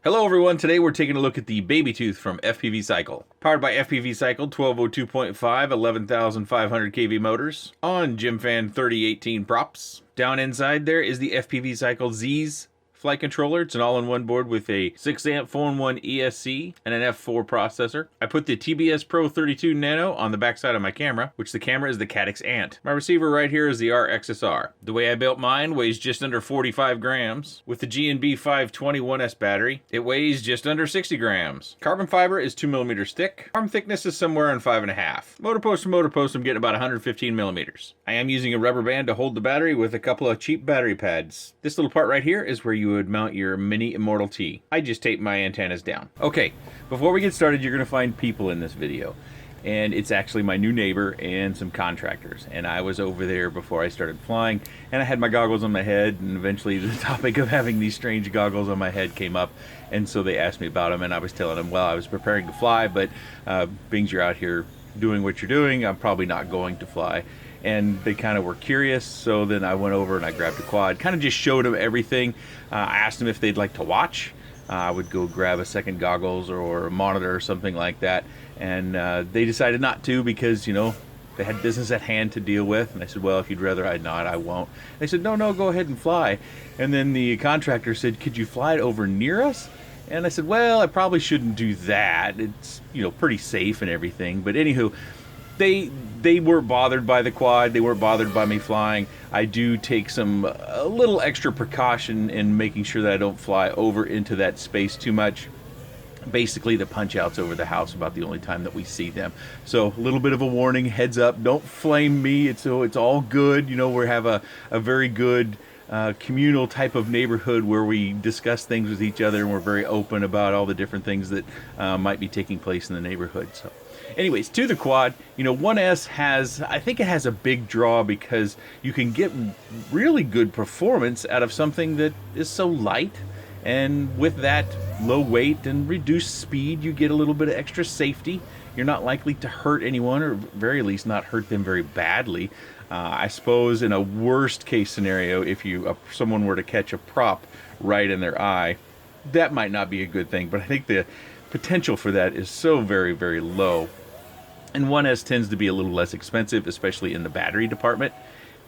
Hello everyone, today we're taking a look at the BabyTooth from FPVCycle. Powered by FPVCycle 1202.5 11,500 kV motors on GymFan 3018 props. Down inside there is the FPVCycle Z's flight controller. It's an all-in-one board with a 6-amp 4-in-1 ESC and an F4 processor. I put the TBS Pro 32 Nano on the backside of my camera, which the camera is the Caddx Ant. My receiver right here is the RXSR. The way I built mine weighs just under 45 grams. With the G&B 521S battery, it weighs just under 60 grams. Carbon fiber is 2 millimeters thick. Arm thickness is somewhere in 5.5. Motor post to motor post, I'm getting about 115 millimeters. I am using a rubber band to hold the battery with a couple of cheap battery pads. This little part right here is where you would mount your mini Immortal T. I just taped my antennas down. Okay, before we get started, you're gonna find people in this video. And it's actually my new neighbor and some contractors. And I was over there before I started flying, and I had my goggles on my head, and eventually the topic of having these strange goggles on my head came up, and so they asked me about them, and I was telling them, well, I was preparing to fly, but being you're out here doing what you're doing, I'm probably not going to fly. And they kind of were curious, so then I went over and I grabbed a quad, kind of just showed them everything. I asked them if they'd like to watch. I would go grab a second goggles or a monitor or something like that, and they decided not to because, you know, they had business at hand to deal with. And I said, well, if you'd rather I'd not, I won't. They said, no, go ahead and fly. And then the contractor said, could you fly it over near us? And I said, well, I probably shouldn't do that. It's, you know, pretty safe and everything. But anywho, they weren't bothered by the quad. They weren't bothered by me flying. I do take a little extra precaution in making sure that I don't fly over into that space too much. Basically, the punch outs over the house about the only time that we see them. So a little bit of a warning, heads up, don't flame me. It's all good. You know, we have a very good communal type of neighborhood where we discuss things with each other, and we're very open about all the different things that might be taking place in the neighborhood. So anyways, to the quad, you know, 1S I think it has a big draw because you can get really good performance out of something that is so light. And with that low weight and reduced speed, you get a little bit of extra safety. You're not likely to hurt anyone, or very least not hurt them very badly. I suppose in a worst case scenario, if someone were to catch a prop right in their eye, that might not be a good thing. But I think the potential for that is so very, very low. And 1S tends to be a little less expensive, especially in the battery department.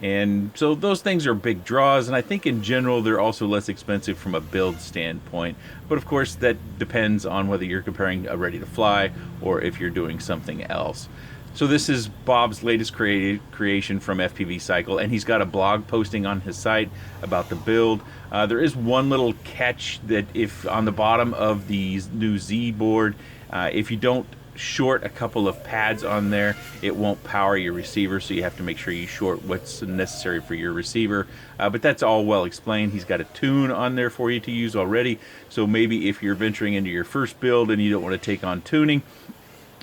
And so those things are big draws, and I think in general they're also less expensive from a build standpoint. But of course that depends on whether you're comparing a ready to fly or if you're doing something else. So this is Bob's latest creation from FPVCycle, and he's got a blog posting on his site about the build. There is one little catch, that if on the bottom of the new Z board, if you don't short a couple of pads on there, it won't power your receiver, so you have to make sure you short what's necessary for your receiver. But that's all well explained. He's got a tune on there for you to use already, so maybe if you're venturing into your first build and you don't want to take on tuning,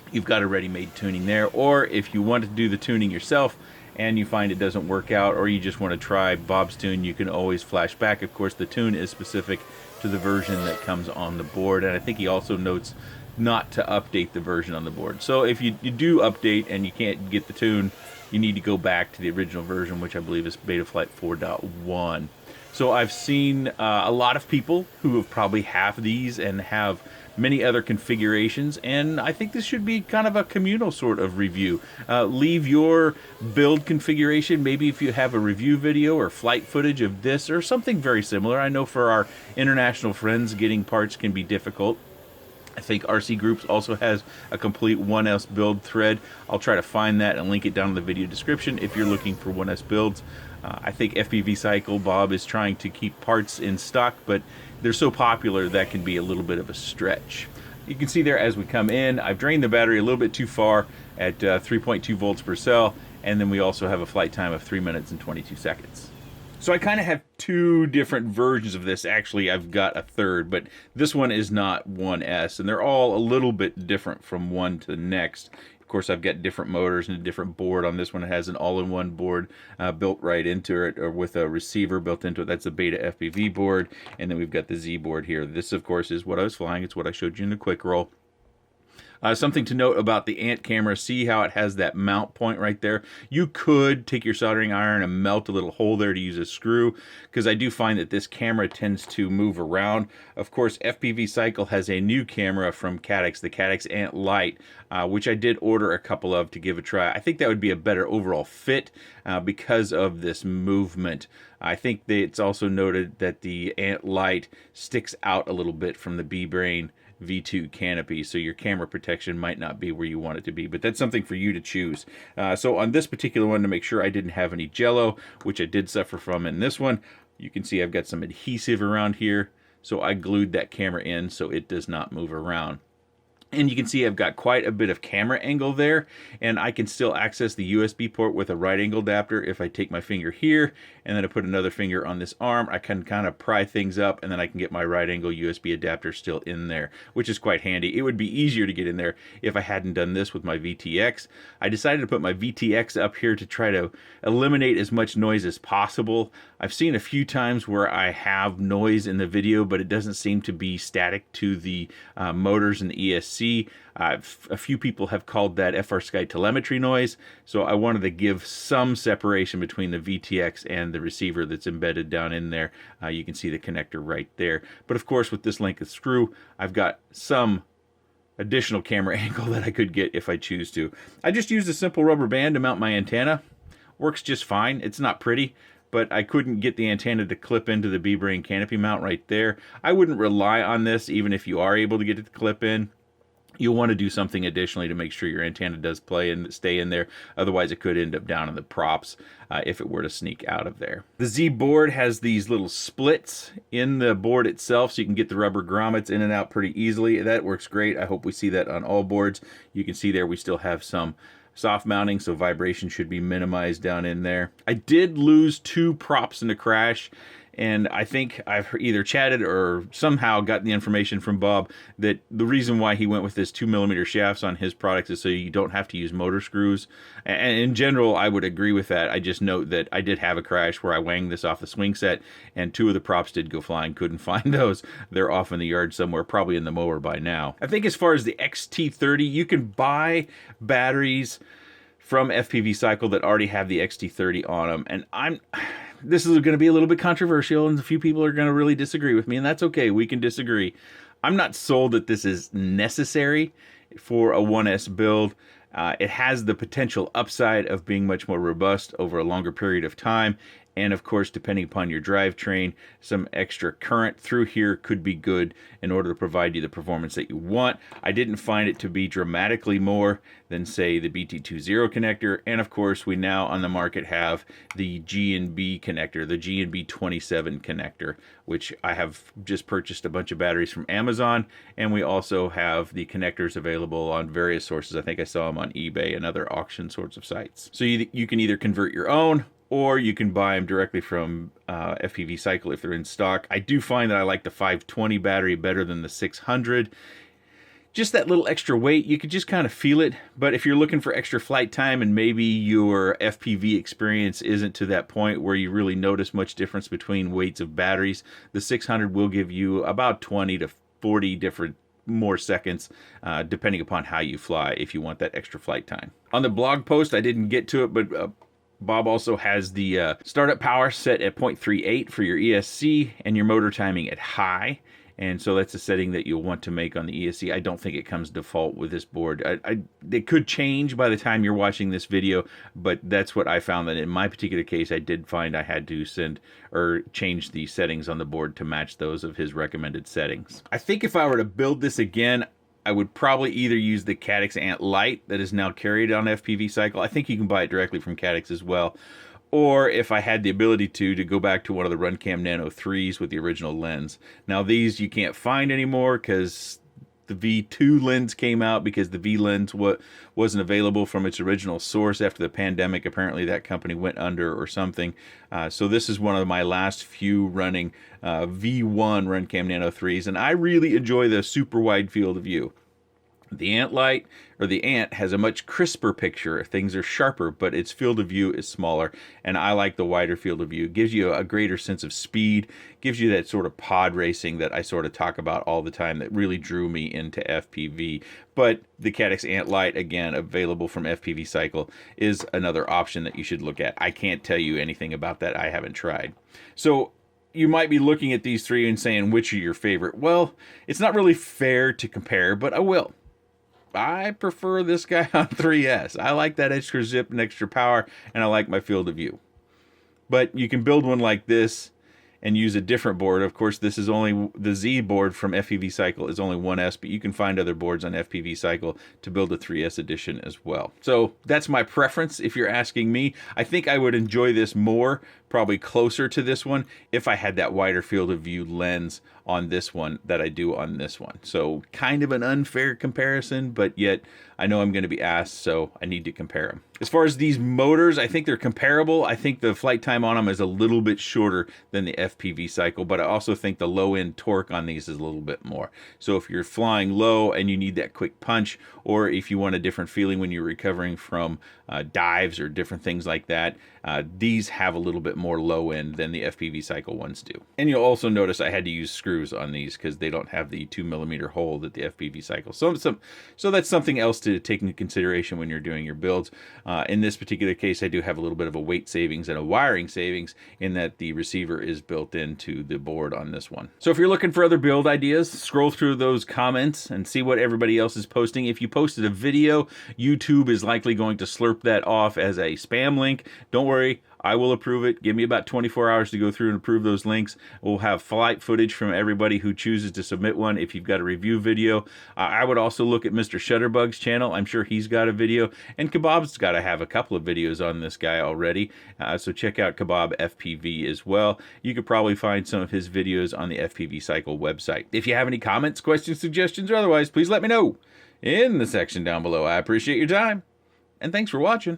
you've got a ready-made tuning there. Or if you want to do the tuning yourself and you find it doesn't work out, or you just want to try Bob's tune, you can always flash back. Of course, the tune is specific to the version that comes on the board, and I think he also notes not to update the version on the board. So if you do update and you can't get the tune, you need to go back to the original version, which I believe is Betaflight 4.1. So I've seen a lot of people who have probably have these and have many other configurations, and I think this should be kind of a communal sort of review. Leave your build configuration, maybe if you have a review video or flight footage of this or something very similar. I know for our international friends, getting parts can be difficult. I think RC Groups also has a complete 1S build thread. I'll try to find that and link it down in the video description if you're looking for 1S builds. I think FPVCycle, Bob, is trying to keep parts in stock, but they're so popular that can be a little bit of a stretch. You can see there as we come in, I've drained the battery a little bit too far at 3.2 volts per cell, and then we also have a flight time of 3 minutes and 22 seconds. So I kind of have two different versions of this. Actually, I've got a third, but this one is not 1S, and they're all a little bit different from one to the next. Of course, I've got different motors and a different board. On this one, it has an all-in-one board built right into it, or with a receiver built into it. That's a Beta FPV board, and then we've got the Z board here. This, of course, is what I was flying. It's what I showed you in the quick roll. Something to note about the Ant camera, see how it has that mount point right there? You could take your soldering iron and melt a little hole there to use a screw, because I do find that this camera tends to move around. Of course, FPVCycle has a new camera from Caddx, the Caddx Ant Lite, which I did order a couple of to give a try. I think that would be a better overall fit because of this movement. I think that it's also noted that the Ant Lite sticks out a little bit from the B-Brain V2 canopy, so your camera protection might not be where you want it to be, but that's something for you to choose. So on this particular one, to make sure I didn't have any jello, which I did suffer from in this one, you can see I've got some adhesive around here, so I glued that camera in so it does not move around. And you can see I've got quite a bit of camera angle there, and I can still access the USB port with a right angle adapter. If I take my finger here and then I put another finger on this arm, I can kind of pry things up, and then I can get my right angle USB adapter still in there, which is quite handy. It would be easier to get in there if I hadn't done this with my VTX. I decided to put my VTX up here to try to eliminate as much noise as possible. I've seen a few times where I have noise in the video, but it doesn't seem to be static to the motors and the ESC. A few people have called that FrSky telemetry noise, so I wanted to give some separation between the VTX and the receiver that's embedded down in there. You can see the connector right there. But of course, with this length of screw, I've got some additional camera angle that I could get if I choose to. I just used a simple rubber band to mount my antenna. Works just fine. It's not pretty, but I couldn't get the antenna to clip into the B-Brain canopy mount right there. I wouldn't rely on this even if you are able to get it to clip in. You'll want to do something additionally to make sure your antenna does play and stay in there. Otherwise, it could end up down in the props if it were to sneak out of there. The Z board has these little splits in the board itself, so you can get the rubber grommets in and out pretty easily. That works great. I hope we see that on all boards. You can see there we still have some soft mounting, so vibration should be minimized down in there. I did lose 2 props in the crash, and I think I've either chatted or somehow gotten the information from Bob that the reason why he went with this 2mm shafts on his products is so you don't have to use motor screws. And in general, I would agree with that. I just note that I did have a crash where I wanged this off the swing set, and 2 of the props did go flying. Couldn't find those. They're off in the yard somewhere, probably in the mower by now. I think as far as the XT30, you can buy batteries from FPVCycle that already have the XT30 on them, and this is going to be a little bit controversial, and a few people are going to really disagree with me, and that's okay. We can disagree. I'm not sold that this is necessary for a 1S build. It has the potential upside of being much more robust over a longer period of time. And of course, depending upon your drivetrain, some extra current through here could be good in order to provide you the performance that you want. I didn't find it to be dramatically more than, say, the BT20 connector. And of course, we now on the market have the G&B connector, the G&B 27 connector, which I have just purchased a bunch of batteries from Amazon. And we also have the connectors available on various sources. I think I saw them on eBay and other auction sorts of sites. So you can either convert your own, or you can buy them directly from FPVCycle if they're in stock. I do find that I like the 520 battery better than the 600. Just that little extra weight, you could just kind of feel it. But if you're looking for extra flight time and maybe your FPV experience isn't to that point where you really notice much difference between weights of batteries, the 600 will give you about 20 to 40 different more seconds, depending upon how you fly, if you want that extra flight time. On the blog post, I didn't get to it, but Bob also has the startup power set at 0.38 for your ESC and your motor timing at high. And so that's a setting that you'll want to make on the ESC. I don't think it comes default with this board. It could change by the time you're watching this video, but that's what I found, that in my particular case, I did find I had to change the settings on the board to match those of his recommended settings. I think if I were to build this again, I would probably either use the Caddx Ant Lite that is now carried on FPVCycle. I think you can buy it directly from Caddx as well. Or if I had the ability to go back to one of the Runcam Nano 3s with the original lens. Now these you can't find anymore because the V2 lens came out, because the V lens wasn't available from its original source after the pandemic. Apparently that company went under or something. So this is one of my last few running V1 Runcam Nano 3s, and I really enjoy the super wide field of view. The Ant Light, or the Ant, has a much crisper picture. Things are sharper, but its field of view is smaller, and I like the wider field of view. It gives you a greater sense of speed, gives you that sort of pod racing that I sort of talk about all the time that really drew me into FPV. But the Caddx Ant Light, again, available from FPVCycle, is another option that you should look at. I can't tell you anything about that. I haven't tried. So you might be looking at these three and saying, which are your favorite? Well, it's not really fair to compare, but I will. I prefer this guy on 3S. I like that extra zip and extra power, and I like my field of view. But you can build one like this and use a different board. Of course, this is only the Z board from FPVCycle is only 1S, but you can find other boards on FPVCycle to build a 3S edition as well. So that's my preference if you're asking me. I think I would enjoy this more, probably closer to this one, if I had that wider field of view lens on this one that I do on this one. So kind of an unfair comparison, but yet I know I'm going to be asked, so I need to compare them. As far as these motors, I think they're comparable. I think the flight time on them is a little bit shorter than the FPVCycle, but I also think the low-end torque on these is a little bit more. So if you're flying low and you need that quick punch, or if you want a different feeling when you're recovering from dives or different things like that, these have a little bit more low end than the FPVCycle ones do. And you'll also notice I had to use screws on these because they don't have the 2mm hole that the FPVCycle. So that's something else to take into consideration when you're doing your builds. In this particular case, I do have a little bit of a weight savings and a wiring savings in that the receiver is built into the board on this one. So if you're looking for other build ideas, scroll through those comments and see what everybody else is posting. If you posted a video, YouTube is likely going to slurp that off as a spam link. Don't worry, I will approve it. Give me about 24 hours to go through and approve those links. We'll have flight footage from everybody who chooses to submit one if you've got a review video. I would also look at Mr. Shutterbug's channel. I'm sure he's got a video. And Kebab's got to have a couple of videos on this guy already. So check out Kebab FPV as well. You could probably find some of his videos on the FPVCycle website. If you have any comments, questions, suggestions, or otherwise, please let me know in the section down below. I appreciate your time, and thanks for watching.